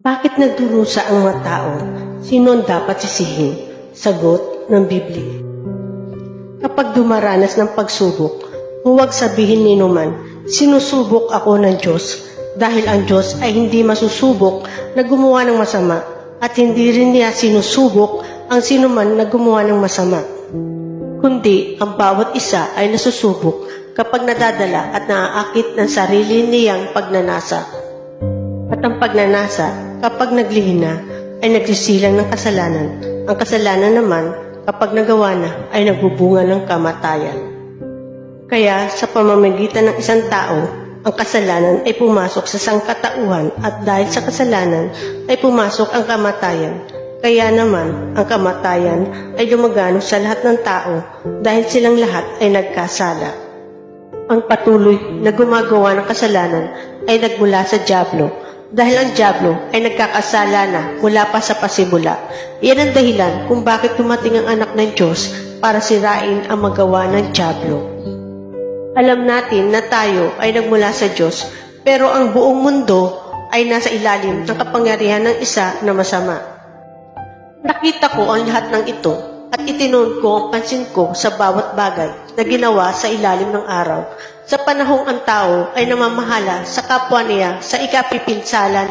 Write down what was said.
Bakit nagdurusa ang mga tao? Sino ang dapat sisihin? Sagot ng Biblia. Kapag dumaranas ng pagsubok, huwag sabihin ni numan, sinusubok ako ng Diyos, dahil ang Diyos ay hindi masusubok na gumawa ng masama, at hindi rin niya sinusubok ang sinuman na gumawa ng masama. Kundi ang bawat isa ay nasusubok kapag nadadala at naaakit ng sarili niyang pagnanasa. At ang pagnanasa, kapag naglihim na, ay nagsisilang ng kasalanan. Ang kasalanan naman, kapag nagawa na, ay nagbubunga ng kamatayan. Kaya sa pamamagitan ng isang tao, ang kasalanan ay pumasok sa sangkatauhan at dahil sa kasalanan ay pumasok ang kamatayan. Kaya naman, ang kamatayan ay lumagano sa lahat ng tao dahil silang lahat ay nagkasala. Ang patuloy na gumagawa ng kasalanan ay nagmula sa dyablo. Dahil ang dyablo ay nagkakasala na mula pa sa pasimula. Iyan ang dahilan kung bakit dumating ang anak ng Diyos para sirain ang magawa ng dyablo. Alam natin na tayo ay nagmula sa Diyos, pero ang buong mundo ay nasa ilalim ng kapangyarihan ng isa na masama. Nakita ko ang lahat ng ito at itinuon ko ang pansin ko sa bawat bagay na ginawa sa ilalim ng araw. Sa panahong ang tao ay namamahala sa kapwa niya sa ikapipinsala